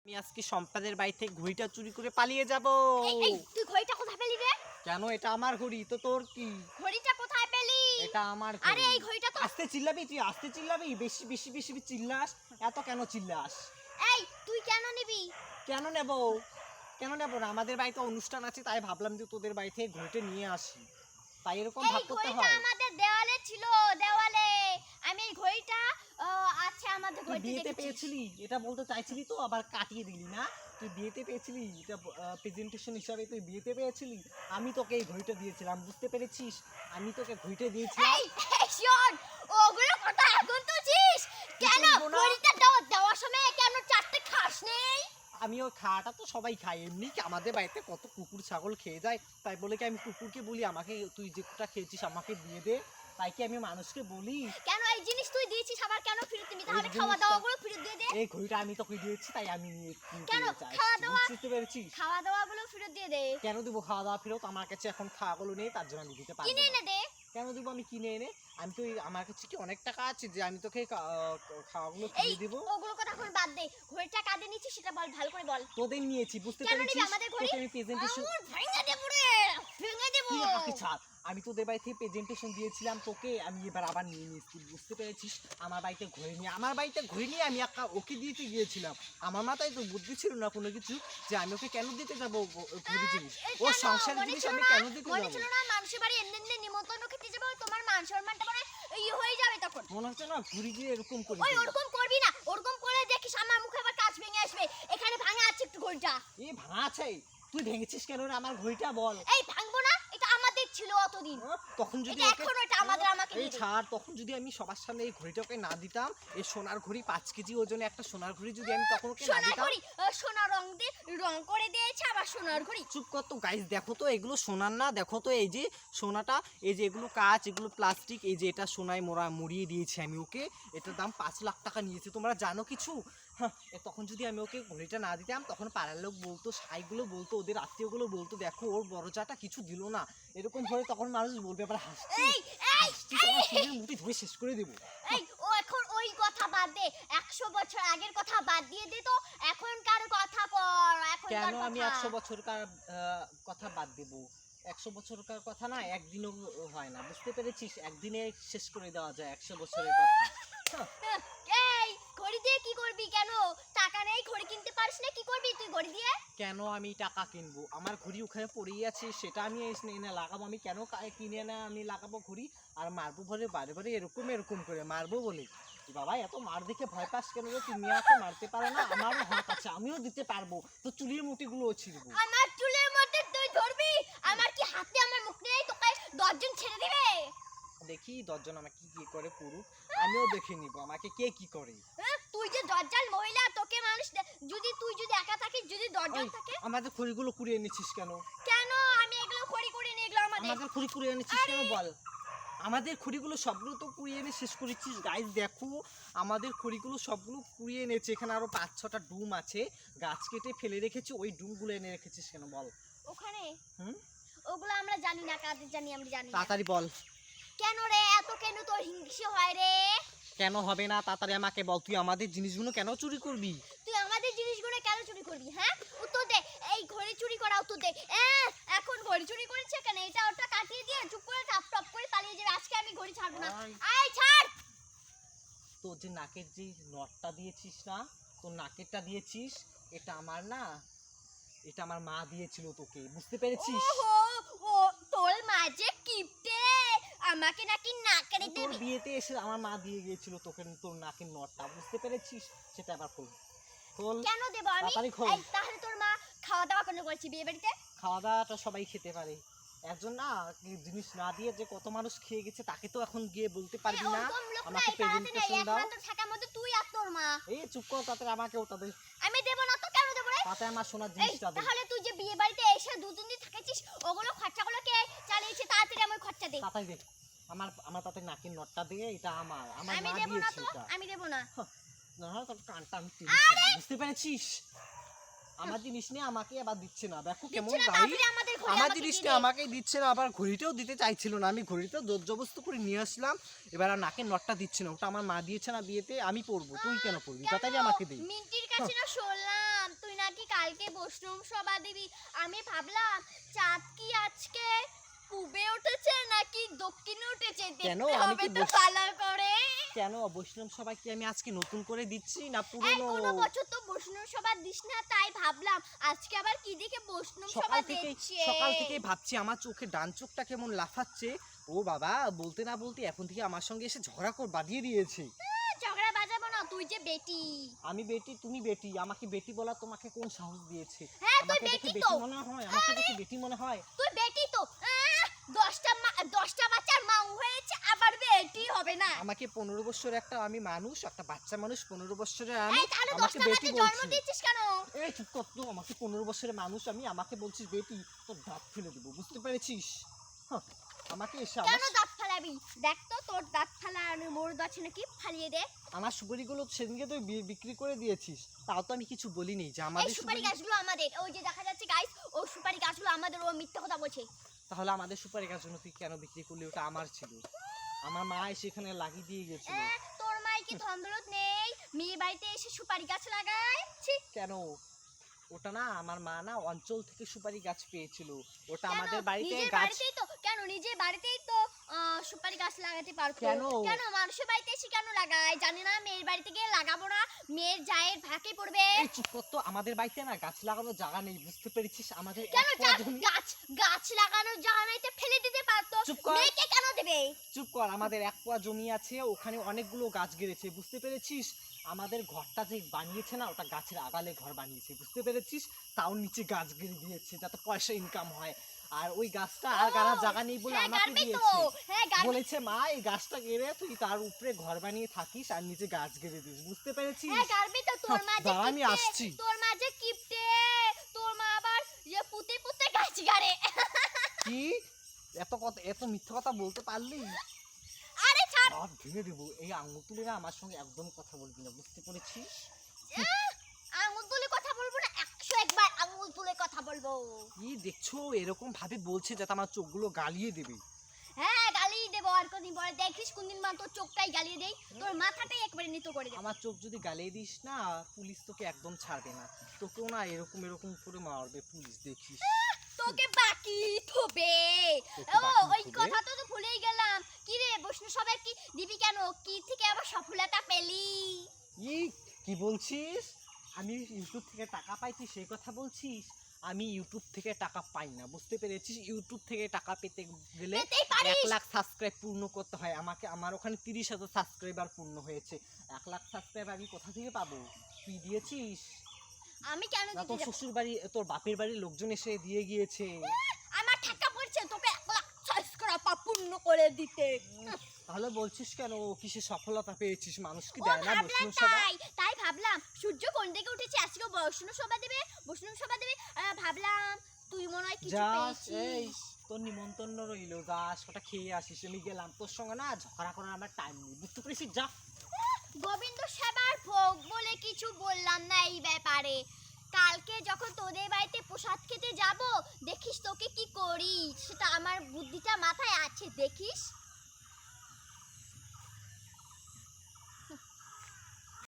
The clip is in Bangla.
আমি আজকে সম্পাদের বাড়ি থেকে ঘড়িটা চুরি করে পালিয়ে যাব। এই তুই ঘড়িটা কোথায় পেলি রে? কেন? এটা আমার ঘড়ি, তো তোর কি? ঘড়িটা কোথায় পেলি? এটা আমার ঘড়ি। আরে এই ঘড়িটা তো আস্তে চিল্লাবি, তুই আস্তে চিল্লাবি, বেশি বেশি বেশি চিল্লাস। এত কেন চিল্লাস? এই তুই কেন নিবি? কেন নেব? কেন নেব না? আমাদের বাড়িতে অনুষ্ঠান আছে, তাই ভাবলাম যে তোদের বাড়ি থেকে ঘড়িটা নিয়ে আসি। তাই এরকম ভাব করতে ঘড়িটা হয়। আমাদের দেওয়ালে ছিল, দেওয়ালে। আমি এই ঘড়িটা আছে আমাদের তুই ঘড়িতে বিয়েতে দেখেছি। পেয়েছিলি, এটা বলতে চাইছিলি তো, আবার কাটিয়ে দিলি না। তুই বিয়েতে পেয়েছিলি, এটা প্রেজেন্টেশন হিসাবে তুই বিয়েতে পেয়েছিলি। আমি তোকে এই ঘড়িটা দিয়েছিলাম, বুঝতে পেরেছিস? আমি তোকে ঘড়িটা দিয়েছিলাম। এই শোন, ওগুলো কথা এখন তুলছিস কেন? তুলবো না। ঘড়িটা দেওয়ার সময় কেন চারটে খাস নেই? আমি ওই খাওয়াটা তো সবাই খায়, এমনি কি আমাদের বাড়িতে কত কুকুর ছাগল খেয়ে যায়, তাই বলে কি আমি কুকুরকে বলি আমাকে তুই যেটা খেয়েছিস আমাকে দিয়ে দে? তাই কি আমি মানুষকে বলি? কেন এই জিনিস তুই দিয়েছিস আবার কেন ফেরত দিবি? তাহলে এই খাওয়া জিনিসটা- দাওয়াগুলো ফেরত দিয়ে দে। এই ঘড়িটা আমি তোকে দিয়েছি, তাই আমি নিতে কেন? চাই। খাওয়া দাওয়া- বুঝতে পেরেছিস? খাওয়া দাওয়াগুলো ফেরত দিয়ে দে। কেন দিব খাওয়া দাওয়া ফেরত? আমার কাছে এখন খাওয়াগুলো নেই, তার জন্য আমি দিতে পারবো কিনে না। এনে দে। কেন দিব আমি কিনে এনে? আমি তো আমার কাছে কি অনেক টাকা আছে যে আমি তোকে খাওয়াগুলো এই কিনে দিব? ওগুলো কথা এখন বাদ দে। ঘড়িটা কাঁদে নিচ্ছিস সেটা বল, ভালো করে বল। তোদের নিয়েছি, বুঝতে কেন নিবি পেরেছিস? আমাদের ঘড়ি? তোকে আমি প্রেজেন্টেশন আঙুর ভেঙে দেব রে, ভেঙে দেব। তুই আমাকে ছাড়। আমি তোদের বাড়ি থেকে প্রেজেন্টেশন দিয়েছিলাম তোকে, আমি এবার আবার নিয়ে নিয়েছি, বুঝতে পেরেছিস? আমার বাড়িতে ঘড়ি নিয়ে আমি একটা ওকে দিতে গিয়েছিলাম। আমার মাথায় তো বুদ্ধি ছিল না কোনো কিছু, যে আমি ওকে কেন দিতে যাবো ঘড়ি জিনিস। ও কেন? সংসার মনে জিনিস ছিল আমি না? কেন দিতে মনে যাবো? ছিল না মানুষের বাড়ি এমনি এমনি নিমন্ত্রণ খেতে যাবো, তোমার মান সম্মানটা মানে হয়ে যাবে তখন। মনে হচ্ছে না ঘুরি দিয়ে এরকম করি। ওই ওরকম করবি না, ওরকম করে দেখিস আমার মুখে আবার কাজ ভেঙে আসবে। এখানে ভাঙা আছে একটু ঘড়িটা। এই ভাঙা আছে, তুই ভেঙেছিস কেন রে আমার ঘড়িটা বল? এই ভাঙবো না, এটা আমাদের ছিল অতদিন। তখন যদি এটা এখন এটা আমাদের, আমাকে এই দিয়ে দে। ছাড়, তখন যদি আমি সবার সামনে এই ঘড়িটাকে না দিতাম, এই সোনার ঘড়ি 5 কেজি ওজনে একটা সোনার ঘড়ি যদি আমি তখন ওকে না সোনার দিতাম। ঘড়ি, সোনা রং দিয়ে রং করে দিয়েছে আবার সোনার ঘড়ি। চুপ কর তো গাইস, দেখো তো এগুলো সোনার না, দেখো তো এই যে সোনাটা, এই যে এগুলো কাঁচ, এগুলো প্লাস্টিক, এই যে এটা সোনায় মুড়িয়ে দিয়েছি আমি ওকে। এটার দাম 5 লাখ টাকা নিয়েছে, তোমরা জানো কিছু? হ্যাঁ, তখন যদি আমি ওকে ঘড়িটা না দিতাম, তখন পাড়ার লোক বলতো, সাইগুলো বলতো, ওদের আত্মীয়গুলো বলতো, দেখো ওর বড় চাটা কিছু দিল না, এরকম ধরে তখন মানুষ বলবে, আবার হাসছি এই এই আমার চুলের মুঠি ধরে শেষ করে দেবো। এই ও এখন ওই কথা বাদ দে, 100 বছর আগের কথা বাদ দিয়ে দে তো, এখনকার কথা কর। কেন এখনকার আমি কথা 100 বছরকার কথা বাদ দেব? 100 বছরকার কথা না একদিনও হয় না, বুঝতে পেরেছিস? একদিনে শেষ করে দেওয়া যায় 100 বছরের কথা। হ্যাঁ, এই ঘড়ি দিয়ে কি করবি? কেন টাকা নেই, ঘড়ি কিনতে পারিস না, কি করবি তুই ঘড়ি দিয়ে? কেন আমি টাকা কিনবো? আমার ঘড়ি ওখানে পড়েই আছে, সেটা আমি এনে লাগাবো। আমি কেন কিনে না আমি লাগাবো ঘড়ি? আর মারবো বলে বারে বারে এরকম করে মারবো বলে? বাবা এত মার দেখে ভয় পাস কেন রে? তুমি আমাকে মারতে পারো না? আমারও হাত আছে, আমিও দিতে পারবো, তো চুলির মুঠিগুলো ছিঁড়বো। আমার চুলের মধ্যে তুই ধরবি? আমার কি হাতে আমার মুখ নেই? তোকে 10 জন ছেড়ে দিবে? দেখি 10 জন আমাকে কি করে পুরুষ, আমিও দেখে নিব আমাকে কে কি করে। তুই যে দজ্জাল মহিলা, তোকে মানুষ যদি তুই যদি একা থাকিস, যদি 10 জন থাকে। আমাদের খড়িগুলো কুড়িয়ে এনেছিস কেন? কেন আমি এগুলো খড়ি করে নিয়ে এগুলো আমাদের? আমাদের খড়ি কুড়িয়ে এনেছিস কেন বল? আমাদের খড়িগুলো সবগুলো তো কুড়িয়ে এনে শেষ করেছিস। গাইস দেখো, আমাদের খড়িগুলো সবগুলো কুড়িয়ে এনেছে। এখানে আরো 5-6টা ডুম আছে, গাছ কেটে ফেলে রেখেছি, ওই ডুমগুলো এনে রেখেছিস কেন বল? ওখানে হুম, ওগুলো আমরা জানি না, কাদের জানি আমরা জানি না। তাড়াতাড়ি বল। কেন রে এত কেন তোর হিংসে হয় রে? কেন হবে না? তাড়াতাড়ি আমাকে বল, তুই আমাদের জিনিসগুলো কেন চুরি করবি? তুই আমাদের জিনিসগুলো কেন চুরি করবি? হ্যাঁ, উত্তর দে। এই ঘড়ি চুরি করা উত্তর দে। এখন ঘড়ি চুরি করেছে কেন? এটা ওটা কাটিয়ে দিয়ে চুপ করে টপ টপ করে পালিয়ে যাবে। আজকে আমি ঘড়ি ছাড়বো না। আয় ছাড়। তোর যে নাকের যে নটটা দিয়েছিস না, তোর নাকেরটা দিয়েছিস, এটা আমার না, এটা আমার মা দিয়েছিল তোকে, বুঝতে পেরেছিস? ওহো, ও তোর মা যে কিপটে, আমাকে নাকি নাকের তোর দিবি। বিয়েতে এসে আমার মা দিয়ে গিয়েছিল তোকে তোর নাকের নটটা, বুঝতে পেরেছিস? সেটা আবার খোল, খোল। কেন দেব আমি? তাড়াতাড়ি খোল। এই তাহলে তোর মা খাওয়া দাওয়া কেন করেছে বিয়ে বাড়িতে? খাওয়া দাওয়াটা সবাই খেতে পারে, একজন না জিনিস না দিয়ে যে কত মানুষ খেয়ে গেছে তাকে তো এখন গিয়ে বলতে পারবি না ওরকম লোক আমাকে নাই, পাড়াতে নাই, প্রেজেন্টেশন দাও। একমাত্র থাকার মধ্যে তুই আর তোর মা। এই চুপ কর, তাতে আমাকে ওটা দে, আমি দেব না তো, কেন দেব রে? তাতে আমার সোনার এই জিনিসটা দে। তাহলে তুই যে বিয়ে বাড়িতে এসে 2-3 দিন থেকেছিস, ওগুলো খরচাগুলো কে চালিয়েছে? তাড়াতাড়ি আমার খরচা দে। তাতে দে, আমার আমার তাতে নাকের নটটা দিয়ে, এটা আমার আমার আমি মা দেব না দিয়েছে তো, এটা। আমি দেব না। না তোর কানটা আমি টেনে ফেলবো, বুঝতে পেরেছিস? আমার জিনিস নিয়ে আমাকে আবার দিচ্ছে না, দেখো কেমন দিচ্ছে না, গাড়ি। তাড়াতাড়ি আমাদের ঘরে আমার আমাকে জিনিসটা দিয়ে দে। আমাকে দিচ্ছে না, আবার ঘড়িটাও দিতে চাইছিল না। আমি ঘড়িটা জবরদস্ত করে নিয়ে আসলাম, এবার আর নাকের নটটা দিচ্ছে না, ওটা আমার মা দিয়েছে না বিয়েতে, আমি পরবো, তুই কেন পরবি? তাড়াতাড়ি আমাকে দে। মিন্টির কাছে না শুনলাম তুই কালকে বৈষ্ণব সভা দিবি, আমি ভাবলাম চাঁদ কি আজকে পূবে উঠেছে নাকি দক্ষিণে উঠেছে কেন? দেখতে আমি হবে কি তো ভালো করে। কেন বৈষ্ণব সবাই কি আমি আজকে নতুন করে দিচ্ছি না এই পুরনো? কোনো বছর তো বৈষ্ণব সভা দিস না, তাই ভাবলাম আজকে আবার কি দেখে বৈষ্ণব সভা দিচ্ছে। সকাল থেকেই ভাবছি আমার চোখে ডান চোখটা কেমন লাফাচ্ছে। ও বাবা, বলতে না বলতে এখন থেকে আমার সঙ্গে এসে ঝগড়া বাঁধিয়ে দিয়েছে। ঝগড়া বাজাবো না, তুই যে বেটি। আমি বেটি, তুমি বেটি, আমাকে বেটি বলা তোমাকে কোন সাহস দিয়েছে? হ্যাঁ, তুই আমাকে দেখে বেটি বেটি তো। মনে হয়? আমাকে দেখে বেটি মনে হয়? তুই বেটি তো। 10টা বাচ্চার মা হয়েছে, আবার বেটি হবে না? আমাকে 15 বছরের একটা আমি মানুষ, একটা বাচ্চা মানুষ, 15 বছরের আমি, এই তাহলে আমাকে 10টা বেটি বাচ্চা জন্ম বলছিস? দিচ্ছিস কেন? এই চুপ কর তো, আমাকে 15 বছরের মানুষ আমি, আমাকে বলছিস বেটি? তোর দাঁত ফেলে দেবো, বুঝতে পেরেছিস? হ্যাঁ, আমাকে এসে কেন দাঁত ফালাবি? দেখ তো তোর দাঁত ফালানোর মরদ আছে নাকি, ফালিয়ে দে। আমার সুপারিগুলো সেদিনকে তুই বিক্রি করে দিয়েছিস, তাও তো আমি কিছু বলিনি যে এই আমাদের সুপারি গাছগুলো আমাদের, ওই যে দেখা যাচ্ছে গাইস, ও সুপারি গাছগুলো আমাদের, ও মিথ্যা কথা বলছে। তাহলে আমাদের সুপারি গাছ জন্য তুই কেন বিক্রি করলি? ওটা আমার ছিল, আমার মা এসে এখানে লাগিয়ে দিয়ে গেছিল। তোর মাই কি ধন দৌলত নেই? মেয়ে বাড়িতে এসে সুপারি গাছ লাগায়? ছি। কেন? ওটা না আমার মা না অঞ্চল থেকে সুপারি গাছ পেয়েছিল, ওটা কেন? আমাদের বাড়িতে নিজের গাছ। বাড়িতেই তো, কেন নিজের বাড়িতেই তো সুপারি গাছ লাগাতে পারতো। কেন? কেন মানুষের বাড়িতে এসে কেন লাগায়? জানি না, মেয়ের বাড়িতে গিয়ে লাগাবো না, মেয়ের জায়ের ভাগে পড়বে। এই চুপ কর তো, আমাদের বাড়িতে না গাছ লাগানোর জায়গা নেই, বুঝতে পেরেছিস? আমাদের কেন এক পোয়া জমি। গাছ লাগানোর জায়গা নাইতে ফেলে দিতে পারতো। চুপ কর। মেয়েকে কেন দেবে? চুপ কর, আমাদের এক পোয়া জমি আছে, ওখানে অনেকগুলো গাছ গেড়েছে, বুঝতে পেরেছিস? আমাদের ঘরটা যে বানিয়েছে না, ওটা গাছের আগালে ঘর বানিয়েছে, বুঝতে পেরেছিস? তাও নিচে গাছ গেড়ে দিয়েছে যাতে পয়সা ইনকাম হয়। আর ওই গাছটা আর গাড়ার জায়গা নেই বলে হ্যাঁ, আমাকে গাড়বে তো। দিয়েছে। হ্যাঁ, গাড়বে। বলেছে মা এই গাছটা গেড়ে তুই তার উপরে ঘর বানিয়ে থাকিস আর নিচে গাছ গেড়ে দিস, বুঝতে পেরেছিস? হ্যাঁ, গাড়বে তো। তোর মা যে দাঁড়া, আমি কিপটে, আসছি। তোর মা যে কিপটে, তোর মা আবার যে পুঁতে পুঁতে গাছ গাড়ে। কি এত মিথ্যা কথা বলতে পারলি? আরে ছাড়। সব ভেঙে দেবো, এই আঙুল তুলে না আমার সঙ্গে একদম কথা বলবি না, বুঝতে পেরেছিস? আঙুল তুলে কথা বলবো না, 101 বার আঙুল তুলে কথা বলবো। কি দেখছো, এরকম ভাবে বলছে যাতে আমার চোখগুলো গালিয়ে দেবে। হ্যাঁ, গালি দেবো আর কোনদিন পরে দেখিস, কোনদিন মা তোর চোখটাই গালিয়ে দেই, তোর মাথাটাই একবারে নিতো করে দেবো। আমার চোখ যদি গালিয়ে দিস না, পুলিশ তোকে একদম ছাড়বে না, তোকেও না এরকম এরকম করে মারবে পুলিশ, দেখিস। তোকে বাকি থবে। তোকে ও, বাকি ওই থবে? কথা তো ভুলেই গেলাম। কি রে, বৈষ্ণব সবাই কি দিবি কেন? কি থেকে আবার সফলতা পেলি? কি বলছিস? আমি ইউটিউব থেকে টাকা পাই, তুই সেই কথা বলছিস? আমি ইউটিউব থেকে টাকা পাই না, বুঝতে পেরেছিস? ইউটিউব থেকে টাকা পেতে গেলে পেতেই পারিস। 1 লাখ সাবস্ক্রাইব পূর্ণ করতে হয় আমাকে। আমার ওখানে 30,000 সাবস্ক্রাইবার পূর্ণ হয়েছে। 1 লাখ সাবস্ক্রাইব আমি কোথা থেকে পাবো? তুই দিয়েছিস? আমি কেন না দিতে তোর যাব? শ্বশুর বাড়ি, তোর বাপের বাড়ির লোকজন এসে দিয়ে গিয়েছে। আমার টাকা পড়ছে তোকে 1 লাখ সাবস্ক্রাইব পূর্ণ করে দিতে। তাহলে বলছিস কেন কিসে সফলতা পেয়েছিস? মানুষ কি ও, দেয় না ভাবলাম বৈষ্ণব সভা? তাই ভাবলাম সূর্য কোন দিকে উঠেছে, আজকে বৈষ্ণব সভা দেবে, বৈষ্ণব সভা দেবে। ভাবলাম তুই মনে হয় কিছু যাস, এই পেয়েছিস। তোর নিমন্ত্রণ রইলো, যাস ওটা খেয়ে আসিস। আমি গেলাম, তোর সঙ্গে না ঝগড়া করার আমার টাইম নেই, বুঝতে পেরেছিস? যা। গোবিন্দ সেবার ভোগ বলে কিছু বললাম না এই ব্যাপারে। কালকে যখন তোদের বাড়িতে প্রসাদ খেতে যাব, দেখিস তোকে কি করি, সেটা আমার বুদ্ধিটা মাথায় আছে, দেখি।